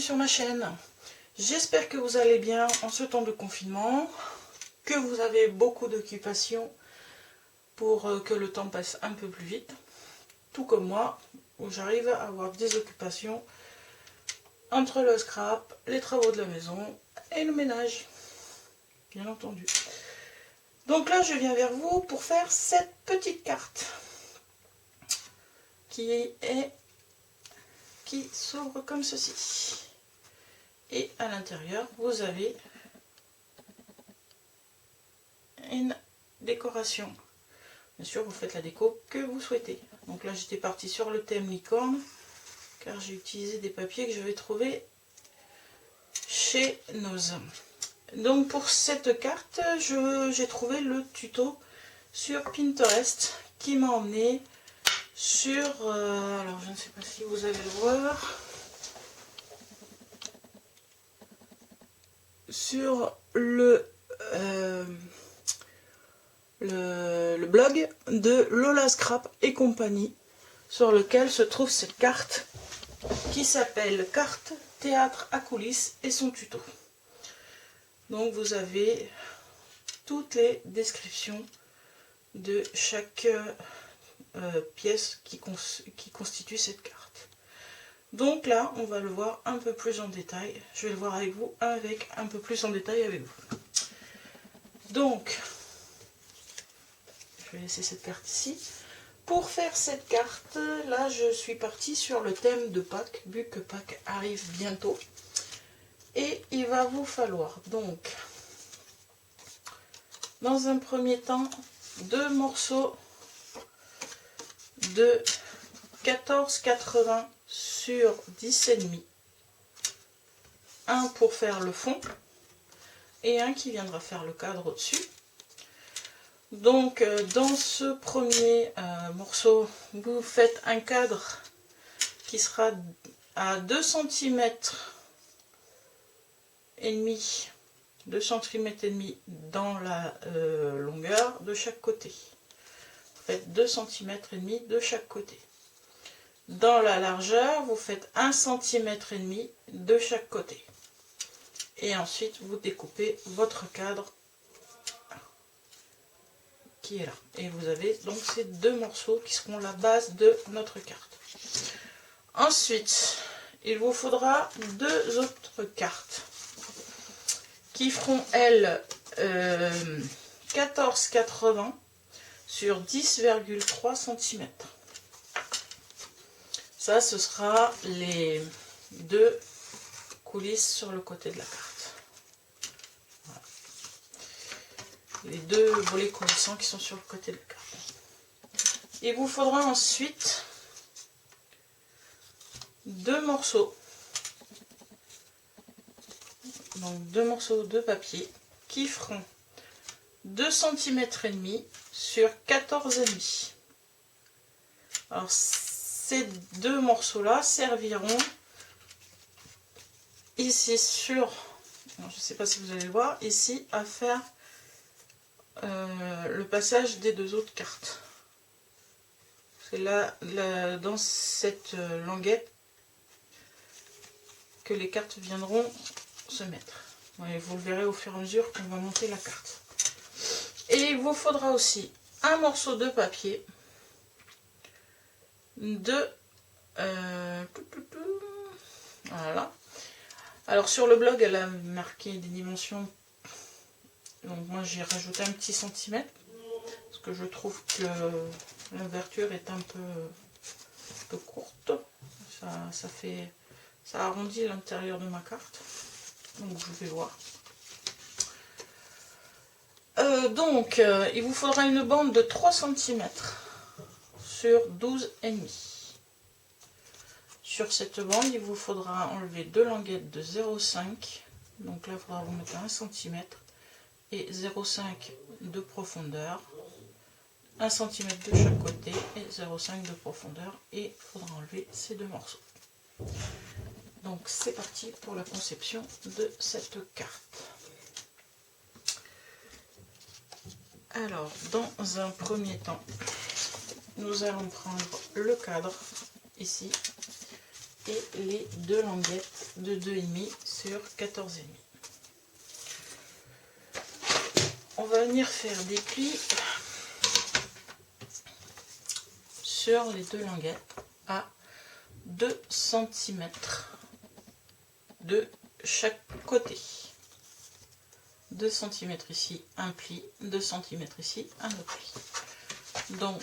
sur ma chaîne. J'espère que vous allez bien en ce temps de confinement, que vous avez beaucoup d'occupations pour que le temps passe un peu plus vite, tout comme moi, où j'arrive à avoir des occupations entre le scrap, les travaux de la maison et le ménage, bien entendu. Donc là, je viens vers vous pour faire cette petite carte qui s'ouvre comme ceci. Et à l'intérieur, vous avez une décoration. Bien sûr, vous faites la déco que vous souhaitez. Donc là, j'étais partie sur le thème licorne, car j'ai utilisé des papiers que je vais trouver chez Noz. Donc pour cette carte, j'ai trouvé le tuto sur Pinterest qui m'a emmené sur... alors je ne sais pas si vous allez le voir. Sur le blog de Lola Scrap et compagnie, sur lequel se trouve cette carte qui s'appelle Carte Théâtre à coulisses et son tuto. Donc vous avez toutes les descriptions de chaque pièce qui constitue cette carte. Donc là, on va le voir un peu plus en détail. Je vais le voir avec vous, avec un peu plus en détail avec vous. Donc, je vais laisser cette carte ici. Pour faire cette carte, là, je suis partie sur le thème de Pâques, vu que Pâques arrive bientôt. Et il va vous falloir, donc, dans un premier temps, 2 morceaux de 14,80 sur 10,5, un pour faire le fond et un qui viendra faire le cadre au-dessus. Donc dans ce premier morceau, vous faites un cadre qui sera à 2 cm et demi, 2 cm et demi dans la longueur de chaque côté. Vous faites 2 cm et demi de chaque côté. Dans la largeur, vous faites 1 cm et demi de chaque côté. Et ensuite, vous découpez votre cadre qui est là. Et vous avez donc ces 2 morceaux qui seront la base de notre carte. Ensuite, il vous faudra 2 autres cartes qui feront, elles, 14,80 sur 10,3 cm. Ça, ce sera les 2 coulisses sur le côté de la carte. Voilà. Les 2 volets coulissants qui sont sur le côté de la carte. Il vous faudra ensuite 2 morceaux. Donc 2 morceaux de papier qui feront 2 cm et demi sur 14,5. Alors ces 2 morceaux là serviront ici sur, je ne sais pas si vous allez le voir, ici à faire le passage des 2 autres cartes. C'est là, dans cette languette que les cartes viendront se mettre. Ouais, vous le verrez au fur et à mesure qu'on va monter la carte. Et il vous faudra aussi un morceau de papier de voilà. Alors sur le blog, elle a marqué des dimensions. Donc moi j'ai rajouté un petit centimètre parce que je trouve que l'ouverture est un peu courte. Ça arrondit l'intérieur de ma carte. Donc je vais voir. Il vous faudra une bande de 3 cm sur 12,5. Sur cette bande, il vous faudra enlever 2 languettes de 0,5. Donc là, il faudra vous mettre 1 cm et 0,5 de profondeur. 1 cm de chaque côté et 0,5 de profondeur. Et il faudra enlever ces 2 morceaux. Donc c'est parti pour la conception de cette carte. Alors, dans un premier temps, nous allons prendre le cadre ici et les 2 languettes de 2,5 sur 14,5. On va venir faire des plis sur les deux languettes à 2 cm de chaque côté. 2 cm ici, un pli, 2 cm ici, un autre pli. Donc,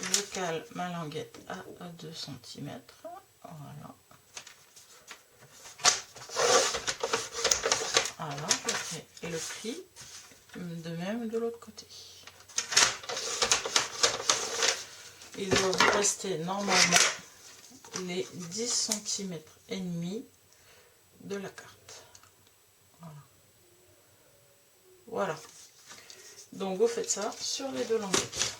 je cale ma languette à 2 cm. Voilà. Voilà, je fais le pli, de même de l'autre côté. Il doit vous rester normalement les 10 cm et demi de la carte. Voilà. Voilà. Donc vous faites ça sur les deux languettes.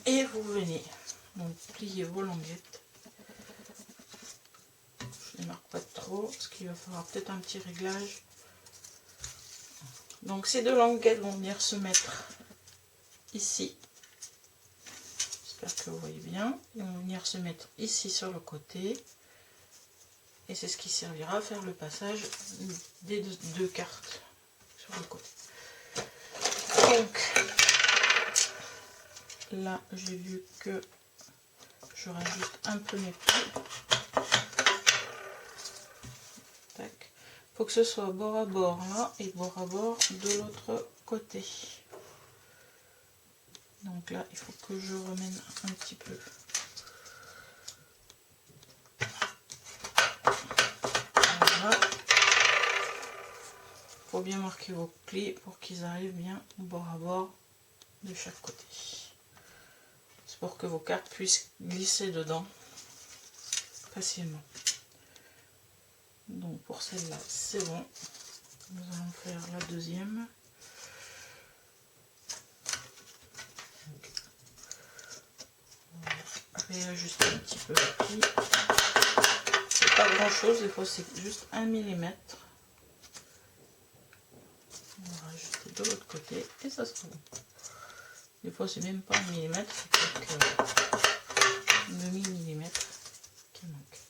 Et vous venez donc plier vos languettes. Je ne marque pas trop parce qu'il va falloir peut-être un petit réglage. Donc ces deux languettes vont venir se mettre ici. J'espère que vous voyez bien. Ils vont venir se mettre ici sur le côté. Et c'est ce qui servira à faire le passage des deux cartes sur le côté. Donc là j'ai vu que je rajoute un peu mes plis. Tac. Faut que ce soit bord à bord là et bord à bord de l'autre côté. Donc là il faut que je remène un petit peu. Voilà. Faut bien marquer vos plis pour qu'ils arrivent bien bord à bord de chaque côté. C'est pour que vos cartes puissent glisser dedans facilement. Donc pour celle-là, c'est bon. Nous allons faire la deuxième. On va réajuster un petit peu le pli. C'est pas grand chose, des fois c'est juste 1 mm. On va rajouter de l'autre côté et ça sera bon. Des fois c'est même pas 1 mm, c'est quelques demi-millimètres qui manquent.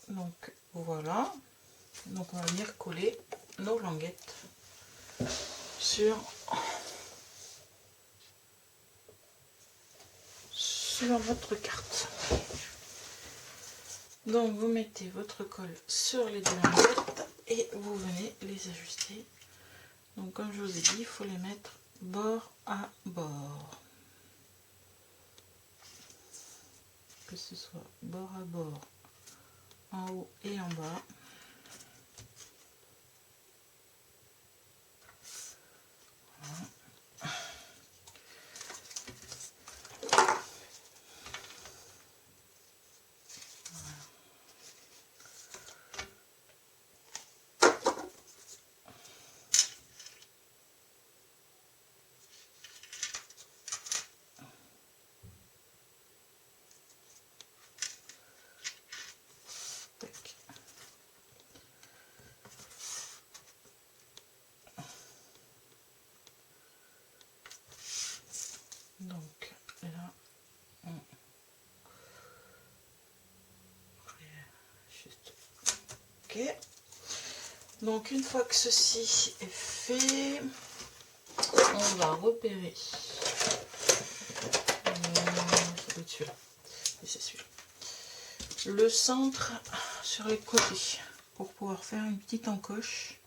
Donc voilà, donc on va venir coller nos languettes sur votre carte. Donc vous mettez votre colle sur les deux languettes et vous venez les ajuster. Donc comme je vous ai dit, il faut les mettre bord à bord. Que ce soit bord à bord, en haut et en bas. Voilà. Donc là, on juste ok. Donc une fois que ceci est fait, on va repérer. Ça doit être celui-là. Et c'est celui-là. Le centre sur les côtés pour pouvoir faire une petite encoche.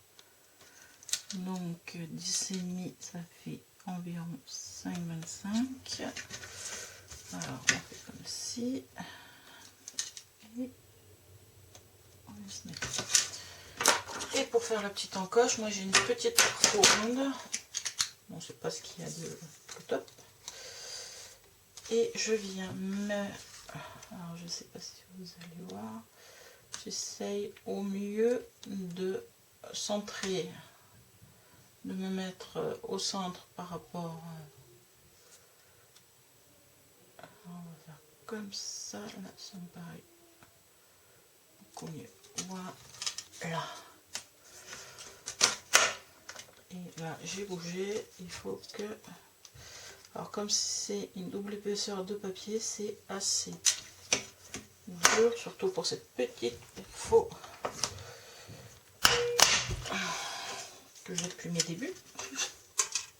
Donc 10,5, ça fait environ 5,25. Alors on fait comme ci. Et on va se mettre. Et pour faire la petite encoche, moi j'ai une petite ronde. Bon, je sais pas ce qu'il y a de top. Et je viens me... Alors je sais pas si vous allez voir. J'essaye au mieux de centrer, de me mettre au centre par rapport. On va faire comme ça. Là, ça me paraît beaucoup mieux. Voilà. là. Et là, j'ai bougé. Il faut que... Alors, comme c'est une double épaisseur de papier, c'est assez dur, surtout pour cette petite. Il faut que j'ai depuis mes débuts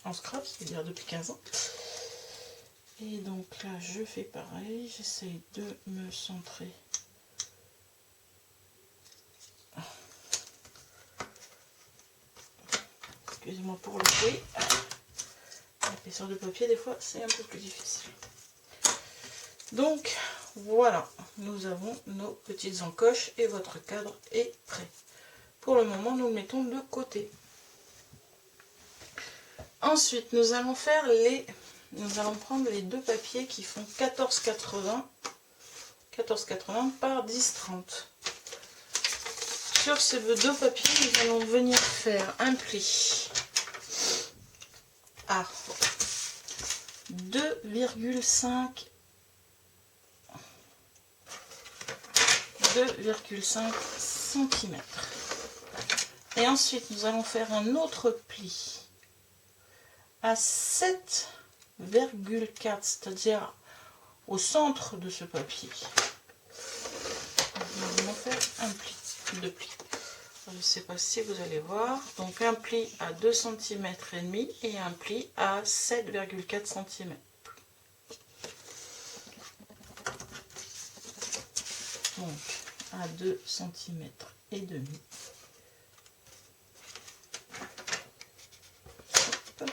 en scrap, c'est-à-dire depuis 15 ans. Et donc là, je fais pareil. J'essaye de me centrer. Excusez-moi pour le bruit. L'épaisseur de papier, des fois, c'est un peu plus difficile. Donc, voilà. Nous avons nos petites encoches et votre cadre est prêt. Pour le moment, nous le mettons de côté. Ensuite, nous allons prendre les deux papiers qui font 14,80 par 10,30. Sur ces deux papiers, nous allons venir faire un pli à 2,5 cm. Et ensuite, nous allons faire un autre pli à 7,4, c'est-à-dire au centre de ce papier. Nous allons faire un pli, deux plis. Je ne sais pas si vous allez voir. Donc un pli à 2 cm et demi et un pli à 7,4 cm. Donc à 2 cm et demi. Donc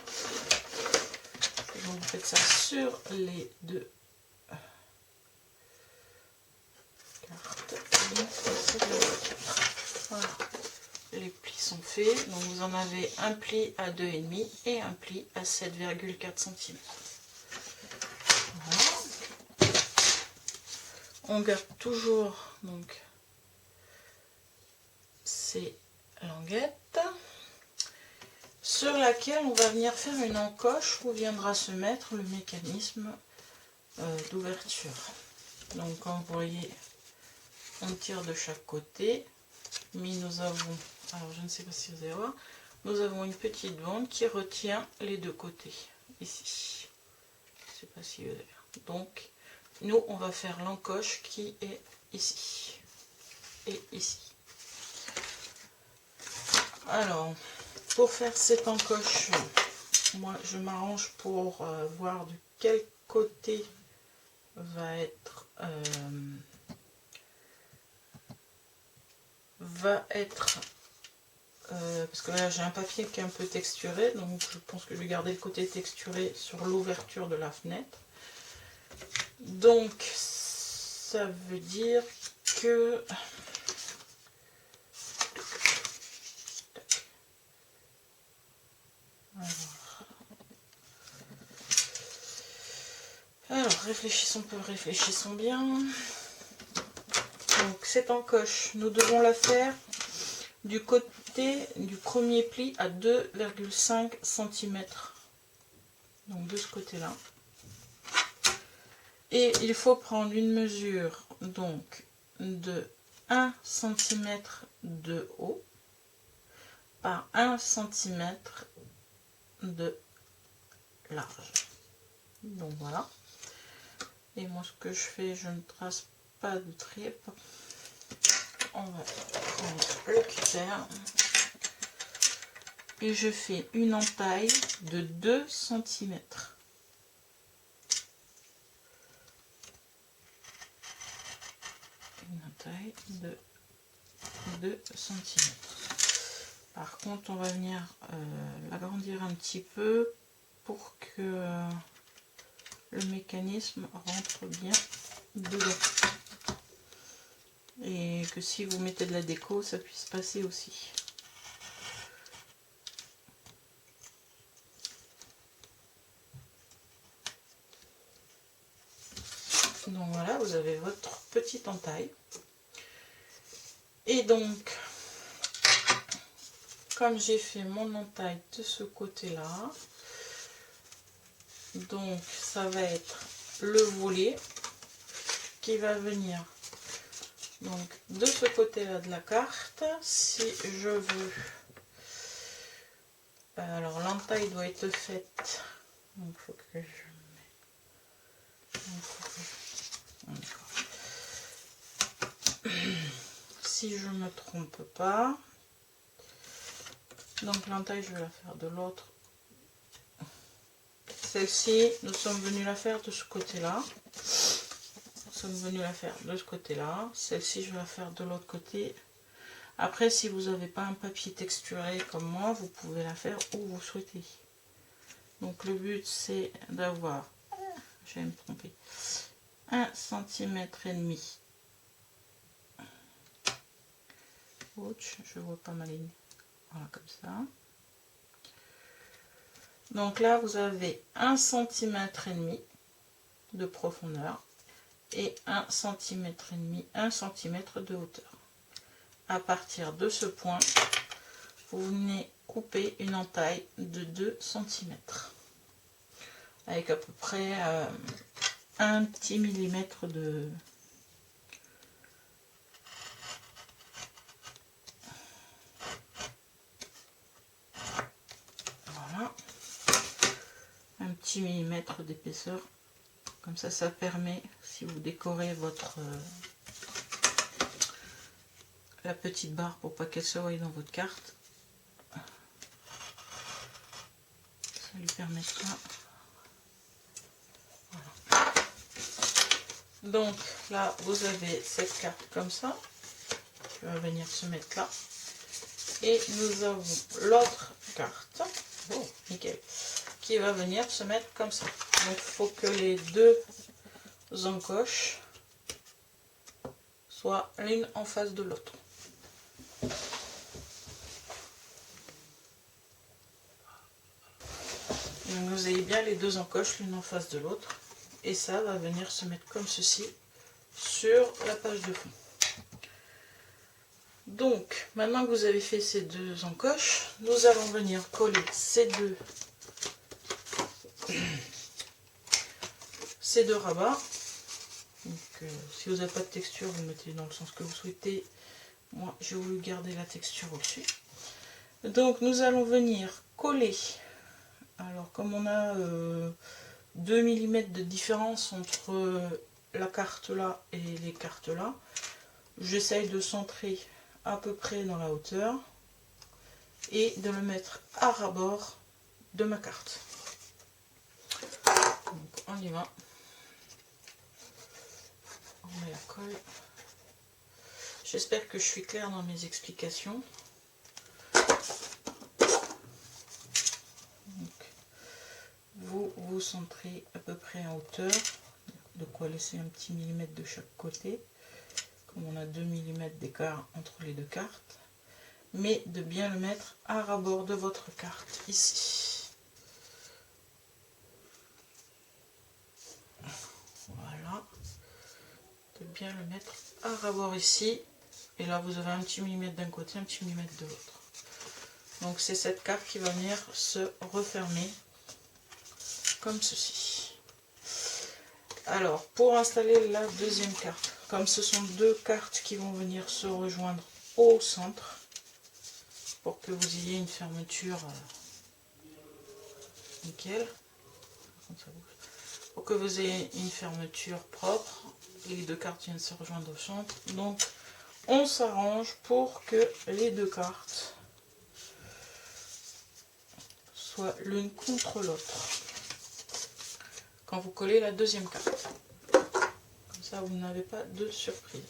vous faites ça sur les deux cartes. Voilà. Les plis sont faits. Donc vous en avez un pli à 2,5 et un pli à 7,4 cm. Voilà. On garde toujours donc ces languettes sur laquelle on va venir faire une encoche où viendra se mettre le mécanisme d'ouverture. Donc comme vous voyez, on tire de chaque côté, mais nous avons, alors je ne sais pas si vous allez voir, nous avons une petite bande qui retient les deux côtés ici. Je ne sais pas si vous allez voir. Donc nous on va faire l'encoche qui est ici et ici. Alors pour faire cette encoche, moi je m'arrange pour voir de quel côté va être parce que là j'ai un papier qui est un peu texturé, donc je pense que je vais garder le côté texturé sur l'ouverture de la fenêtre. Donc ça veut dire que alors réfléchissons bien. Donc cette encoche, nous devons la faire du côté du premier pli à 2,5 cm. Donc de ce côté-là. Et il faut prendre une mesure donc de 1 cm de haut par 1 cm de large. Donc voilà. Et moi ce que je fais, je ne trace pas de trait. On va prendre le cutter et je fais une entaille de 2 cm. Une entaille de 2 cm. Par contre, on va venir l'agrandir un petit peu pour que le mécanisme rentre bien dedans. Et que si vous mettez de la déco, ça puisse passer aussi. Donc voilà, vous avez votre petite entaille. Et donc, comme j'ai fait mon entaille de ce côté-là, donc ça va être le volet qui va venir Donc de ce côté-là de la carte, si je veux, alors l'entaille doit être faite, donc il faut que je si je me trompe pas, donc l'entaille je vais la faire de l'autre. Celle-ci, nous sommes venus la faire de ce côté-là. Nous sommes venus la faire de ce côté-là. Celle-ci, je vais la faire de l'autre côté. Après, si vous n'avez pas un papier texturé comme moi, vous pouvez la faire où vous souhaitez. Donc le but, c'est d'avoir, je vais me tromper, 1,5 cm. Ouch, je vois pas ma ligne. Voilà, comme ça. Donc là, vous avez 1,5 cm de profondeur et 1,5 cm, 1 cm de hauteur. À partir de ce point, vous venez couper une entaille de 2 cm avec à peu près un petit millimètre de voilà, un petit millimètre d'épaisseur. Comme ça permet, si vous décorez votre la petite barre pour pas qu'elle se voie dans votre carte, ça lui permettra. Voilà. Donc là, vous avez cette carte comme ça, qui va venir se mettre là. Et nous avons l'autre carte, oh, nickel, qui va venir se mettre comme ça. Donc il faut que les deux encoches soient l'une en face de l'autre. Vous avez bien les deux encoches l'une en face de l'autre. Et ça va venir se mettre comme ceci sur la page de fond. Donc, maintenant que vous avez fait ces deux encoches, nous allons venir coller ces deux rabats. Donc, si vous n'avez pas de texture, vous mettez dans le sens que vous souhaitez. Moi, j'ai voulu garder la texture au-dessus. Donc, nous allons venir coller. Alors, comme on a 2 mm de différence entre la carte là et les cartes là, j'essaye de centrer à peu près dans la hauteur et de le mettre à ras-bord de ma carte. Donc, on y va. On met la colle. J'espère que je suis claire dans mes explications. Donc, vous centrez à peu près en hauteur, de quoi laisser un petit millimètre de chaque côté, comme on a 2 mm d'écart entre les deux cartes, mais de bien le mettre à ras-bord de votre carte, ici. Voilà, de bien le mettre à ras-bord ici, et là vous avez un petit millimètre d'un côté, un petit millimètre de l'autre. Donc c'est cette carte qui va venir se refermer comme ceci. Alors pour installer la deuxième carte, comme ce sont deux cartes qui vont venir se rejoindre au centre, pour que vous ayez une fermeture nickel, pour que vous ayez une fermeture propre, et les deux cartes viennent se rejoindre au centre. Donc on s'arrange pour que les deux cartes soient l'une contre l'autre quand vous collez la deuxième carte. Comme ça, vous n'avez pas de surprise.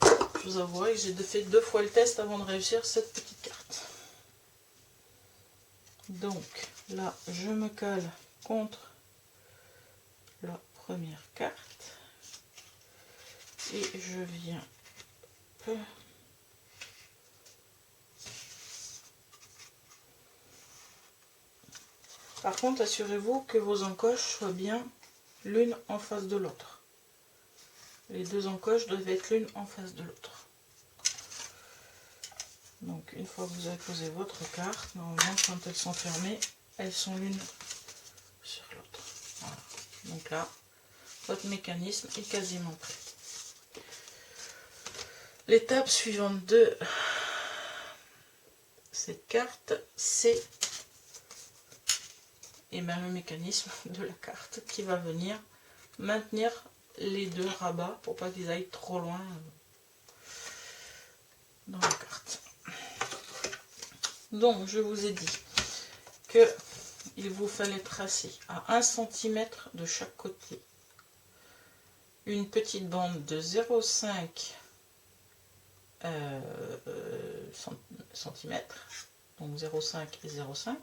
Je vous avouerai que j'ai fait 2 fois le test avant de réussir cette petite carte. Donc là, je me cale contre la première carte et je viens par contre, assurez-vous que vos encoches soient bien l'une en face de l'autre. Les deux encoches doivent être l'une en face de l'autre. Donc une fois que vous avez posé votre carte, normalement quand elles sont fermées, elles sont l'une sur l'autre. Voilà. Donc là, votre mécanisme est quasiment prêt. L'étape suivante de cette carte, c'est le mécanisme de la carte qui va venir maintenir les deux rabats pour pas qu'ils aillent trop loin dans la carte. Donc je vous ai dit que il vous fallait tracer à 1 cm de chaque côté une petite bande de 0,5 cm, donc 0,5 et 0,5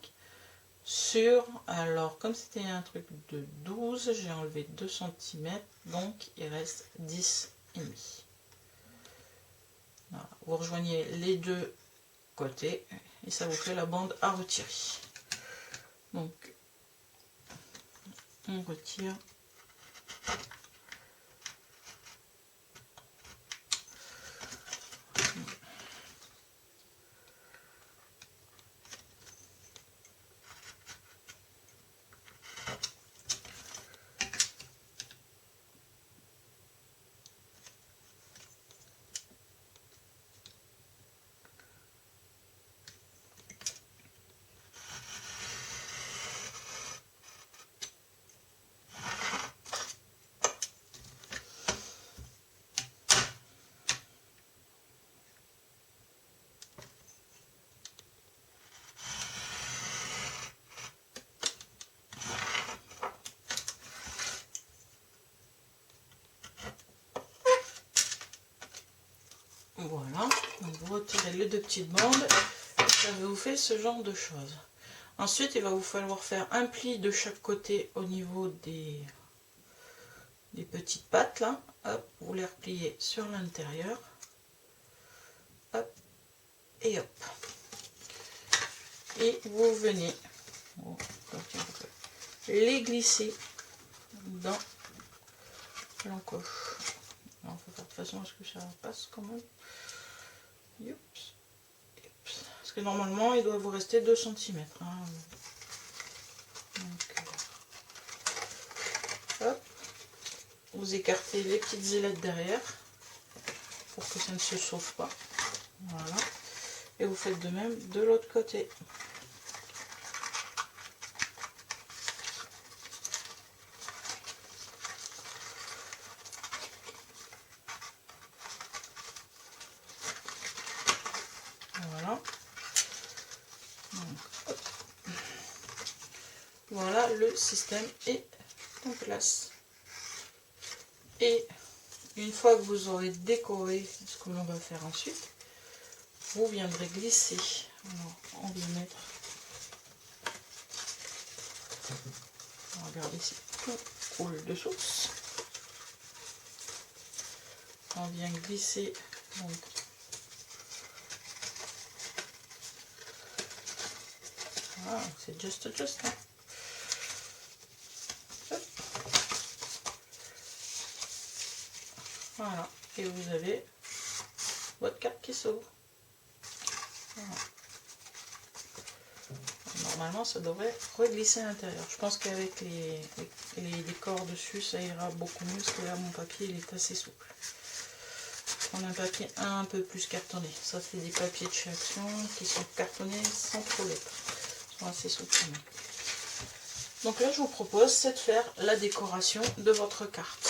sur, alors comme c'était un truc de 12, j'ai enlevé 2 cm, donc il reste 10,5. Voilà. Vous rejoignez les deux côtés et ça vous fait la bande à retirer. Donc on retire. Voilà, donc vous retirez les deux petites bandes, ça vous fait ce genre de choses. Ensuite, il va vous falloir faire un pli de chaque côté au niveau des petites pattes là. Hop, vous les repliez sur l'intérieur. Hop, et hop. Et vous venez les glisser dans l'encoche. On va faire de façon à ce que ça passe quand même. Youps. Youps. Parce que normalement il doit vous rester 2 cm. Hein. Donc, hop. Vous écartez les petites ailettes derrière pour que ça ne se sauve pas. Voilà. Et vous faites de même de l'autre côté. Voilà. Donc, hop. Voilà, le système est en place. Et une fois que vous aurez décoré ce que l'on va faire ensuite, vous viendrez glisser. Alors, on vient mettre. On va regarder si tout coule de source. On vient glisser donc voilà, c'est just. Hein. Voilà, et vous avez votre carte qui s'ouvre. Voilà. Normalement, ça devrait reglisser à l'intérieur. Je pense qu'avec les décors dessus, ça ira beaucoup mieux, parce que là, mon papier, il est assez souple. On a un papier un peu plus cartonné. Ça, c'est des papiers de chez Action qui sont cartonnés sans trop l'être. Ils sont assez souples. Donc là, je vous propose, c'est de faire la décoration de votre carte.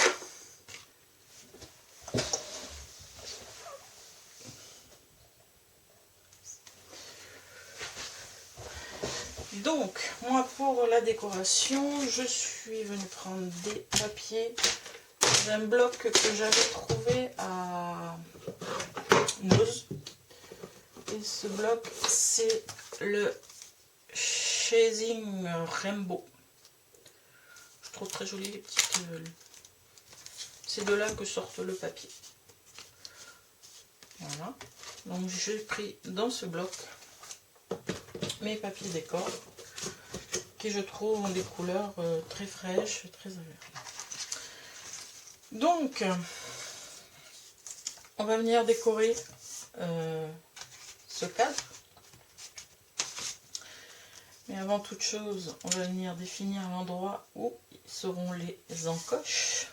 Donc, moi pour la décoration, je suis venue prendre des papiers d'un bloc que j'avais trouvé à Nose. Et ce bloc, c'est le Chasing Rainbow. Je trouve très joli les petites... c'est de là que sortent le papier. Voilà. Donc j'ai pris dans ce bloc mes papiers décor qui je trouve ont des couleurs très fraîches, très agréables. Donc on va venir décorer ce cadre, mais avant toute chose on va venir définir l'endroit où seront les encoches.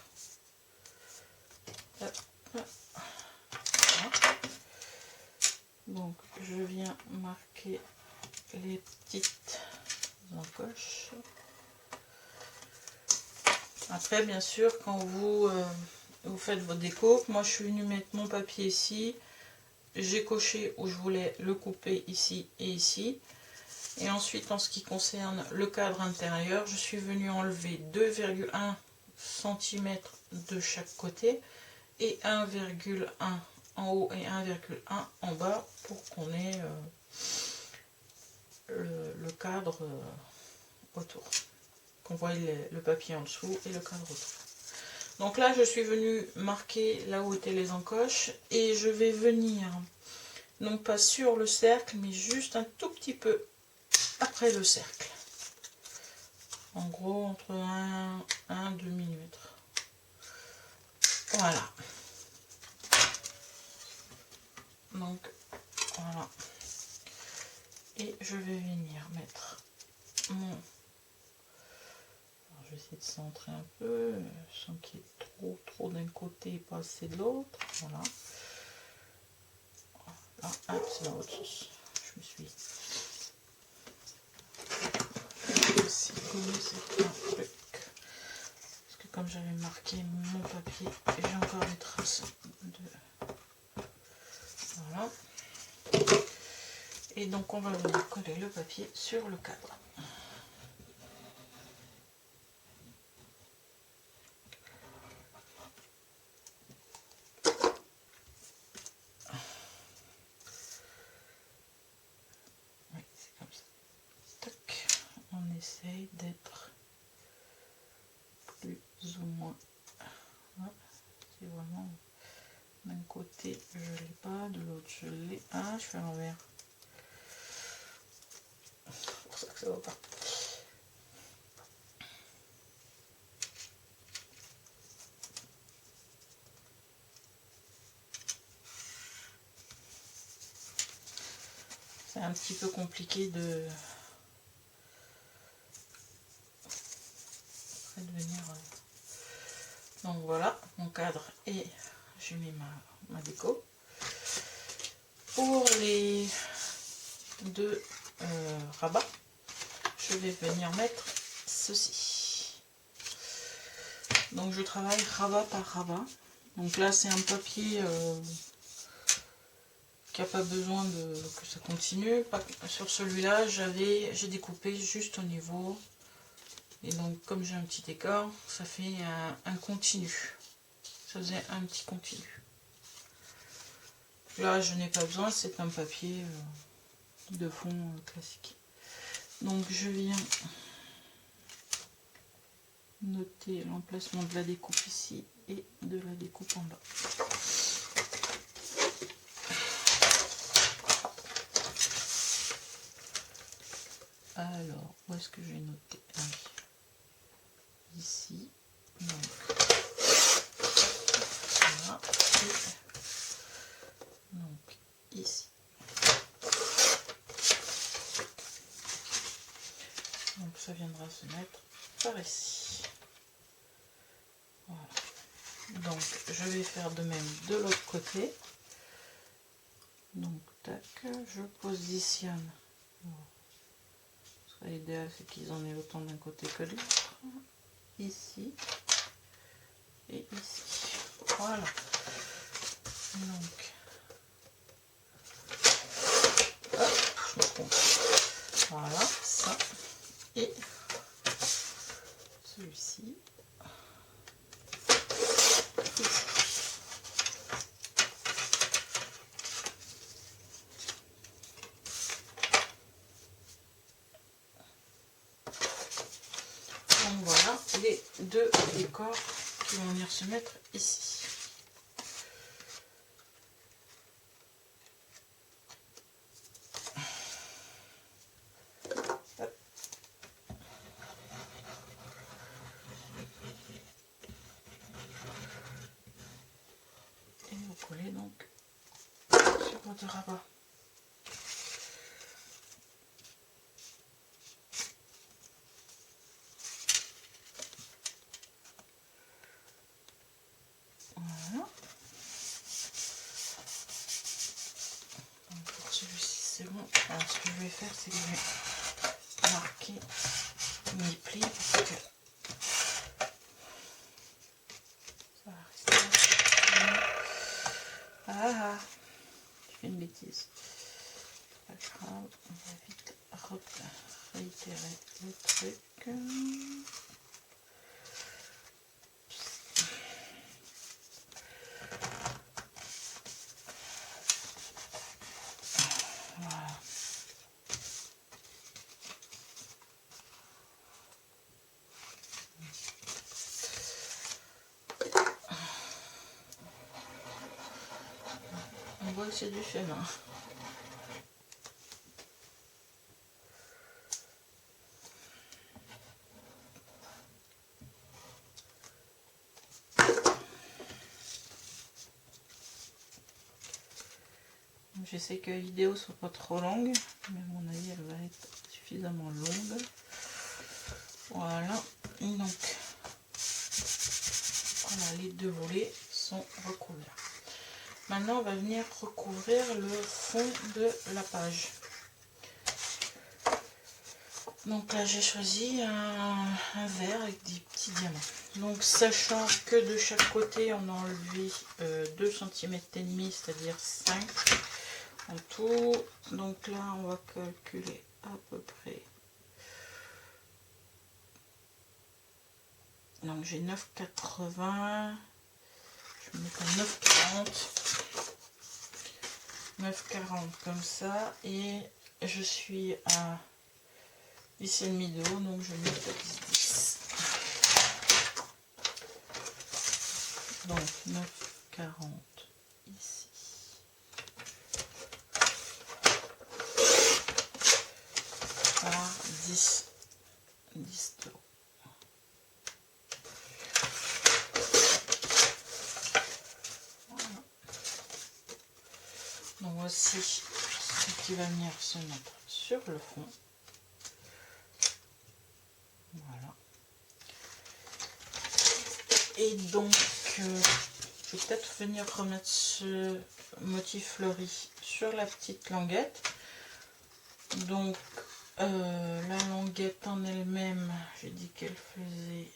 Donc je viens marquer les petites encoches. Après bien sûr quand vous faites votre découpe, moi je suis venue mettre mon papier ici, j'ai coché où je voulais le couper ici et ici. Et ensuite en ce qui concerne le cadre intérieur, je suis venue enlever 2,1 cm de chaque côté et 1,1 en haut et 1,1 en bas pour qu'on ait le cadre autour, qu'on voit le papier en dessous et le cadre autour. Donc là je suis venue marquer là où étaient les encoches et je vais venir, non pas sur le cercle mais juste un tout petit peu après le cercle, en gros entre 1-2 mm. Voilà, donc voilà, et je vais venir mettre mon... Alors, je vais essayer de centrer un peu sans qu'il y ait trop d'un côté et pas assez de l'autre. Voilà. Ah, c'est dans l'autre sens. Je me suis aussi collé certains trucs. Parce que comme j'avais marqué mon papier, j'ai encore des traces de... Voilà. Et donc on va venir coller le papier sur le cadre. Oui, c'est comme ça. Tac. On essaye d'être plus ou moins... Ah, c'est vraiment... D'un côté je l'ai pas, de l'autre je l'ai. Ah, je fais à l'envers. C'est pour ça que ça va pas. C'est un petit peu compliqué de venir. Donc voilà mon cadre et j'ai mis ma déco. Pour les deux rabats, je vais venir mettre ceci. Donc je travaille rabat par rabat. Donc là c'est un papier qui n'a pas besoin que ça continue. Sur celui-là j'ai découpé juste au niveau. Et donc comme j'ai un petit écart, ça fait un continu. Ça faisait un petit continu. Là je n'ai pas besoin, c'est un papier de fond classique. Donc je viens noter l'emplacement de la découpe ici et de la découpe en bas. Alors, où est-ce que je vais noter? Ah, oui. Ici. Donc, voilà. Et donc, ici. Donc, ça viendra se mettre par ici. Voilà. Donc, je vais faire de même de l'autre côté. Donc, tac, je positionne. L'idéal c'est qu'ils en aient autant d'un côté que de l'autre. Ici et ici. Voilà. Donc, hop, je me trompe. Voilà, ça. Et celui-ci. Donc voilà les deux décors qui vont venir se mettre ici. Et vous collez donc sur votre rabat. Voilà. Donc pour c'est bon. Alors ce que je vais faire, c'est que je vais marquer mes plis parce que ça va rester. Ah, je fais une bêtise. Pas grave, on va vite réitérer le truc. Voilà. On voit que c'est du chemin. J'essaie que la vidéo soit pas trop longue, mais à mon avis elle va être suffisamment longue. Voilà, et donc voilà, les deux volets sont recouverts. Maintenant on va venir recouvrir le fond de la page. Donc là j'ai choisi un vert avec des petits diamants. Donc sachant que de chaque côté on a enlevé 2 cm et demi, c'est-à-dire 5 en tout. Donc là on va calculer à peu près. Donc j'ai 9,80. Je vais mettre à 9,40 comme ça, et je suis à 10,5 de haut, donc je vais mettre à 10,10. Donc 9,40 ici. Par 10 de haut. Voilà. Donc voici ce qui va venir se mettre sur le fond. Voilà. Et donc, je vais peut-être venir remettre ce motif fleuri sur la petite languette. Donc, la languette en elle-même, j'ai dit qu'elle faisait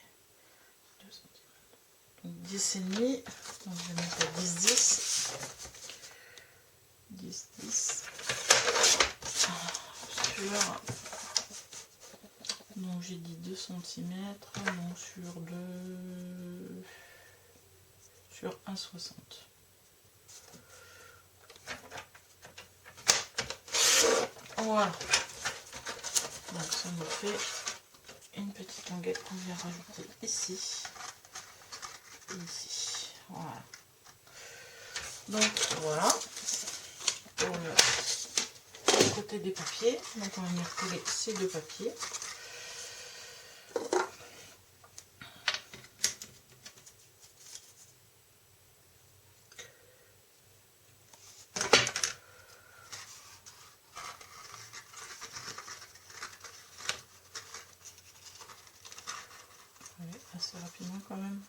2 cm. Donc 10,5. Donc, je vais mettre à 10,10. 10,10. Donc j'ai dit 2 cm, donc sur 1,60. Voilà. Donc ça me fait une petite languette qu'on vient rajouter ici et ici. Voilà. Donc voilà pour le côté des papiers. Donc on va venir coller ces deux papiers. Assez rapidement quand même.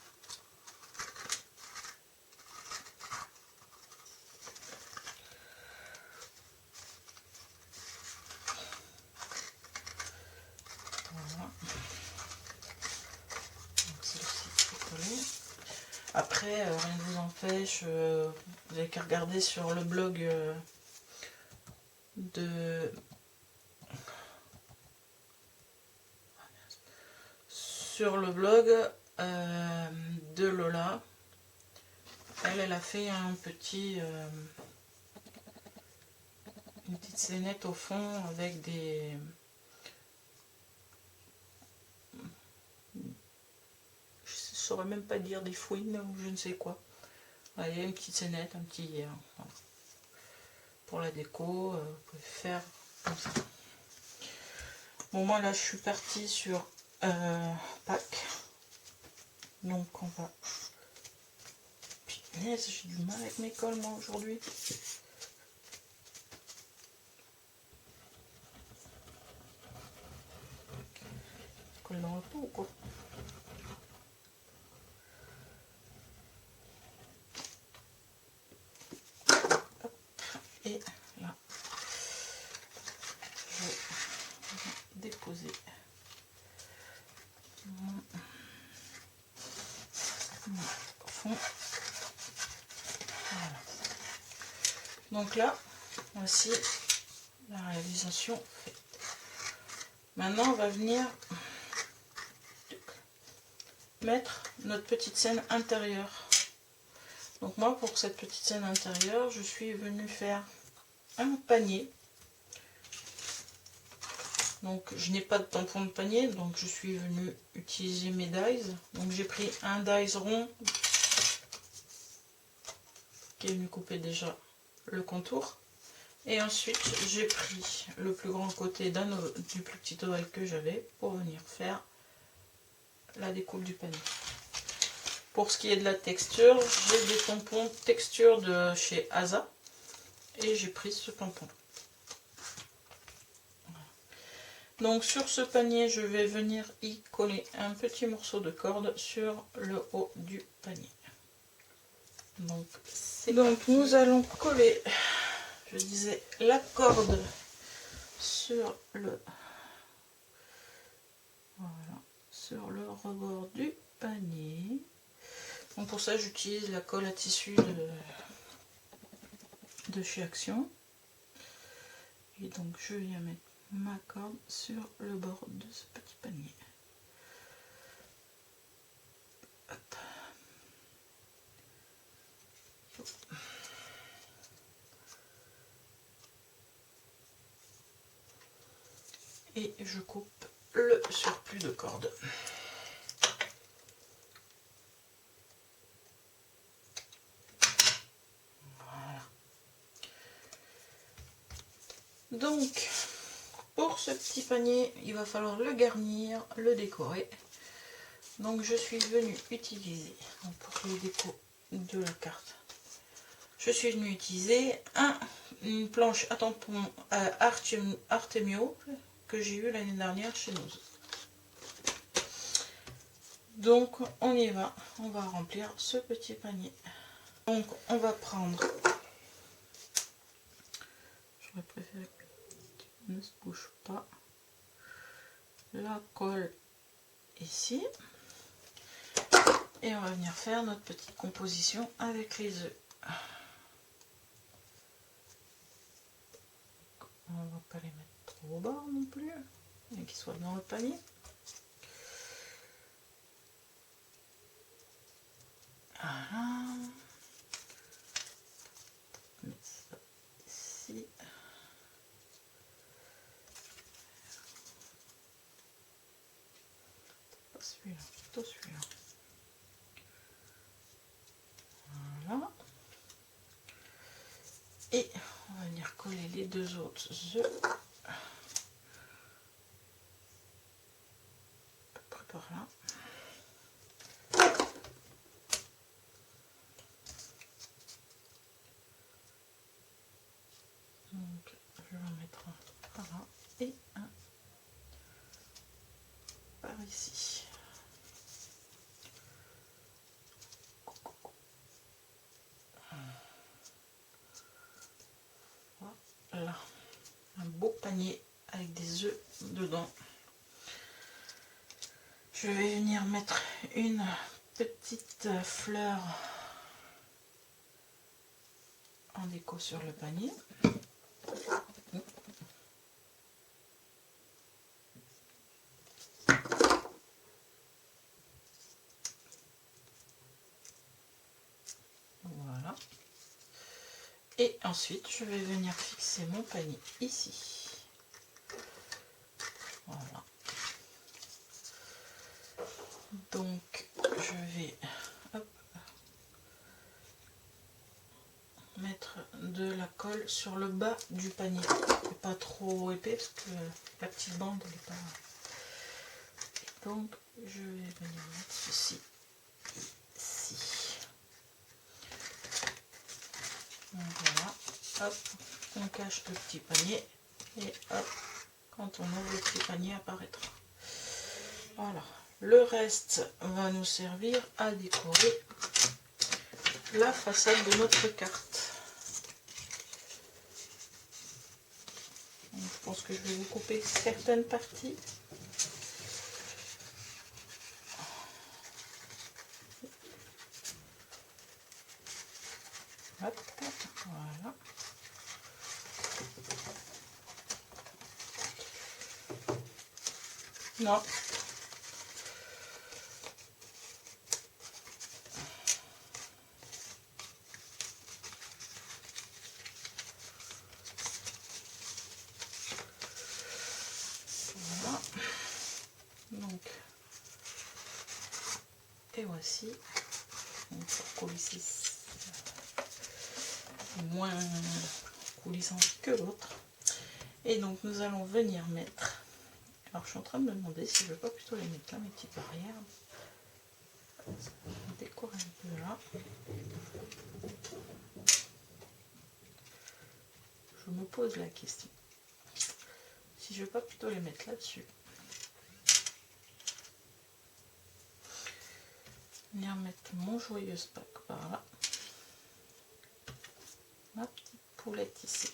Voilà. Donc celle-ci est collée. Après, rien ne vous empêche, vous n'avez qu'à regarder sur le blog de Lola. Elle a fait un petit une petite scénette au fond avec des je saurais même pas dire des fouines ou je ne sais quoi. Voilà, il y a une petite scénette, un petit voilà. Pour la déco, vous pouvez faire comme ça. Bon, moi là je suis partie sur Pâques, donc on va. Punaise, j'ai du mal avec mes colles moi aujourd'hui. Colle dans le pot ou quoi? Hop, et là. Donc là, voici la réalisation faite. Maintenant, on va venir mettre notre petite scène intérieure. Donc moi, pour cette petite scène intérieure, je suis venue faire un panier. Donc je n'ai pas de tampon de panier, donc je suis venue utiliser mes dies. Donc j'ai pris un dies rond qui est venu couper déjà le contour. Et ensuite j'ai pris le plus grand côté du plus petit ovale que j'avais pour venir faire la découpe du panier. Pour ce qui est de la texture, j'ai des tampons texture de chez Asa et j'ai pris ce tampon. Donc sur ce panier, je vais venir y coller un petit morceau de corde sur le haut du panier. Donc nous allons coller, je disais, la corde sur le rebord du panier. Donc pour ça, j'utilise la colle à tissu de chez Action. Et donc je viens mettre ma corde sur le bord de ce petit panier. Hop. Et je coupe le surplus de corde. Voilà. Donc pour ce petit panier, il va falloir le garnir, le décorer. Donc je suis venue utiliser, pour le déco de la carte, je suis venue utiliser une planche à tampon Artemio que j'ai eu l'année dernière chez nous. Donc on y va, on va remplir ce petit panier. Donc on va prendre, j'aurais préféré qu'il ne se bouge pas, la colle ici. Et on va venir faire notre petite composition avec les œufs. On ne va pas les mettre trop au bord non plus, et qu'ils soient dans le panier. Voilà. Mettre ça ici. Pas celui-là, plutôt celui-là. Voilà. Et on va venir coller les deux autres œufs. À peu près par là. Donc je vais en mettre un par là et un par ici. Voilà, un beau panier avec des œufs dedans. Je vais venir mettre une petite fleur en déco sur le panier. Voilà. Et ensuite, je vais venir fixer mon panier ici. Voilà. Donc, je vais mettre de la colle sur le bas du panier. C'est pas trop épais parce que la petite bande n'est pas. Donc, je vais venir mettre ceci ici. Donc, voilà. Hop, on cache le petit panier et hop, quand on ouvre le petit panier apparaîtra. Voilà. Le reste va nous servir à décorer la façade de notre carte. Donc, je pense que je vais vous couper certaines parties. Hop, voilà. Non. Voilà. Donc, et voici. Donc, pour coulisser, moins coulissant que l'autre. Et donc, nous allons venir mettre. Alors, je suis en train de me demander si je ne vais pas plutôt les mettre là, mes petites barrières. Je décore un peu là. Je me pose la question. Si je ne vais pas plutôt les mettre là-dessus. Venir mettre mon joyeuse Pâques par là. Ma petite poulette ici.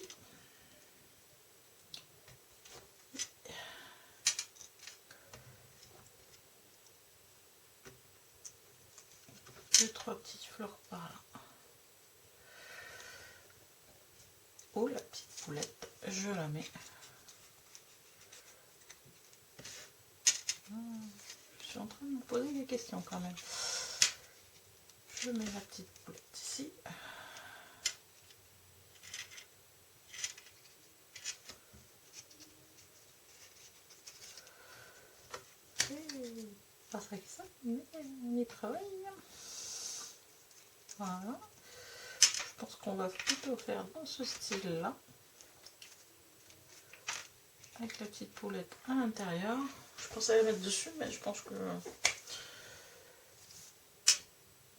Deux, trois petites fleurs par là. Oh, la petite poulette, je la mets. Je suis en train de me poser des questions quand même. Je mets la petite poulette ici. Pas vrai que ça, mais on y travaille. Voilà. Je pense qu'on va plutôt faire dans ce style-là. Avec la petite poulette à l'intérieur. Je pensais la mettre dessus, mais je pense que...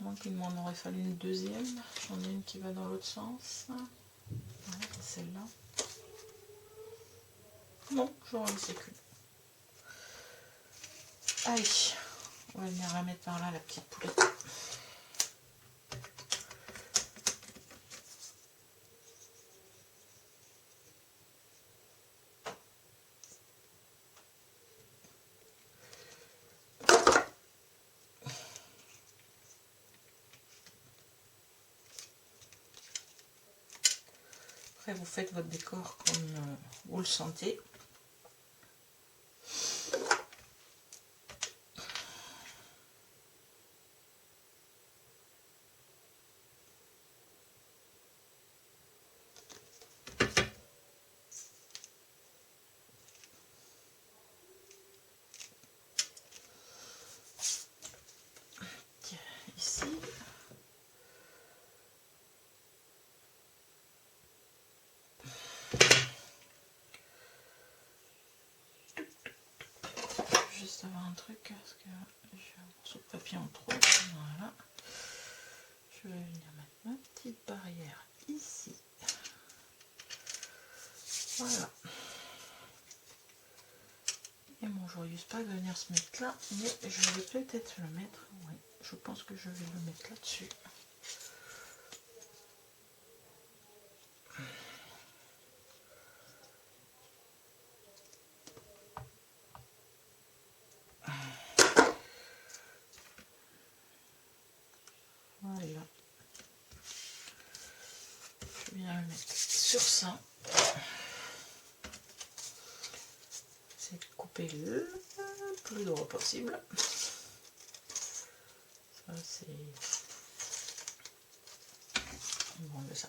Donc il m'en aurait fallu une deuxième. J'en ai une qui va dans l'autre sens. Voilà, c'est celle-là. Non, j'en ai laissé qu'une. Allez, on va venir la mettre par là, la petite poulette. Après, vous faites votre décor comme vous le sentez. Ici. Juste avoir un truc parce que j'ai un morceau de papier en trop. Voilà. Je vais venir mettre ma petite barrière ici. Voilà. Et mon joyeux Pâques va venir se mettre là, mais je vais peut-être le mettre. Oui, je pense que je vais le mettre là-dessus. Voilà. Je viens le mettre sur ça. C'est de couper le plus droit possible. Ça c'est bon de ça.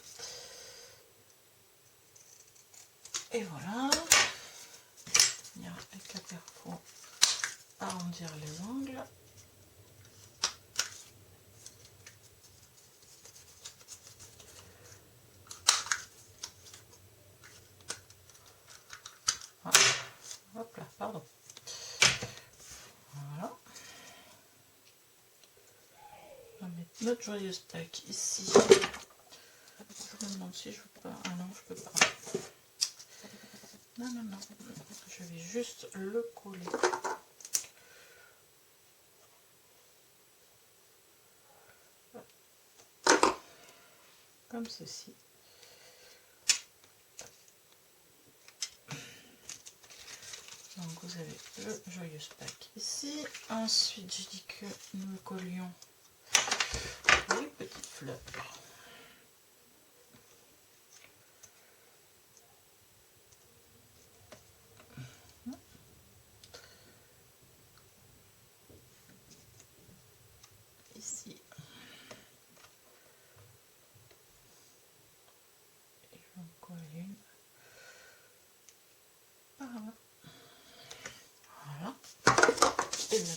Et voilà. Venir avec la perfo arrondir les angles. Voilà. Hop là, pardon. Voilà. On va mettre notre joyeuse Pâques ici. Je me demande si je peux pas. Ah non, je peux pas. Non, non, non. Je vais juste le coller. Comme ceci. Donc vous avez le joyeux Pâques ici. Ensuite, j'ai dit que nous collions les petites fleurs.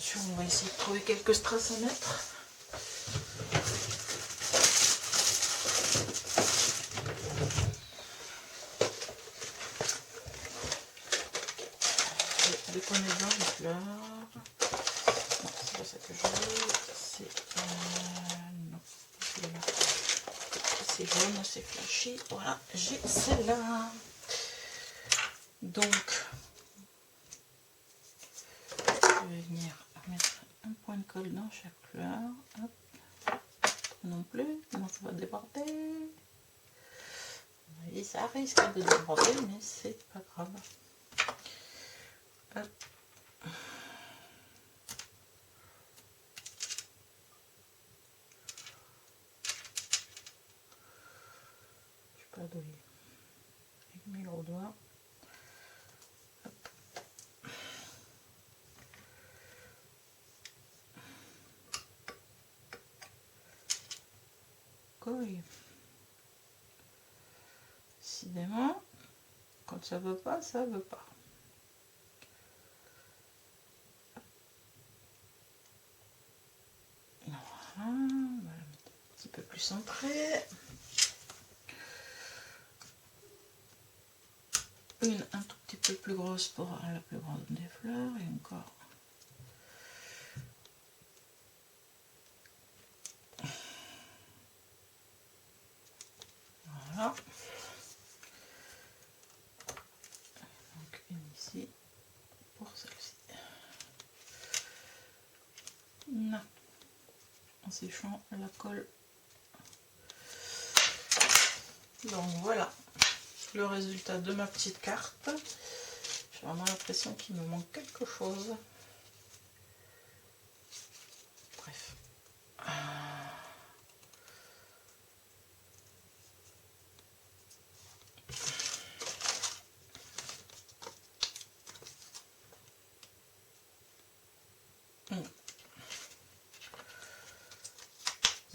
sûr, on va essayer de trouver quelques strass à mettre. Dès qu'on est dans les fleurs, non, c'est pas ça que je veux, c'est non, celui-là. C'est jaune, c'est flashy. Voilà, j'ai celle-là. Donc, je vais venir mettre un point de colle dans chaque fleur. Hop. Non plus, sinon ça va déborder. Et ça risque de déborder, mais c'est pas grave. Hop. Je sais pas d'où il est. Avec mes gros doigts. Hop. Colle. Décidément, quand ça veut pas, ça veut pas. Voilà, on va la mettre un petit peu plus centrée. Une un tout petit peu plus grosse pour la plus grande des fleurs et encore. Voilà. Donc une ici pour celle-ci. Non. En séchant la colle. Donc voilà le résultat de ma petite carte. J'ai vraiment l'impression qu'il me manque quelque chose. Bref.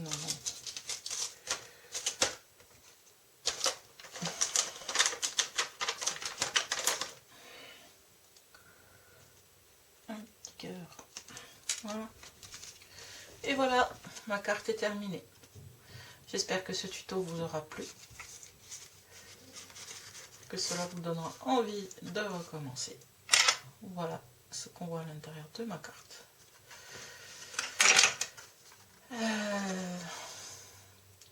Non, non. Un petit cœur. Voilà. Et voilà, ma carte est terminée. J'espère que ce tuto vous aura plu. Que cela vous donnera envie de recommencer. Voilà ce qu'on voit à l'intérieur de ma carte.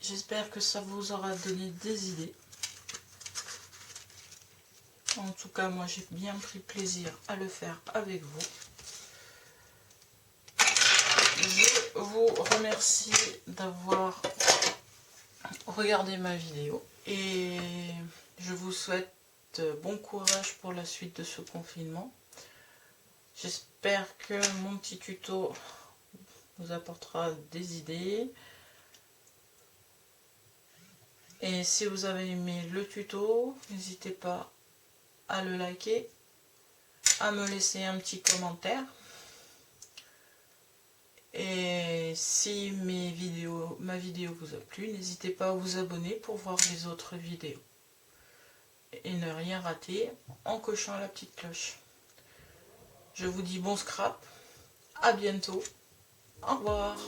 J'espère que ça vous aura donné des idées. En tout cas, moi j'ai bien pris plaisir à le faire avec vous. Je vous remercie d'avoir regardé ma vidéo et je vous souhaite bon courage pour la suite de ce confinement. J'espère que mon petit tuto vous apportera des idées. Et si vous avez aimé le tuto, n'hésitez pas à le liker, à me laisser un petit commentaire. Et si ma vidéo vous a plu, n'hésitez pas à vous abonner pour voir les autres vidéos. Et ne rien rater en cochant la petite cloche. Je vous dis bon scrap, à bientôt, au revoir.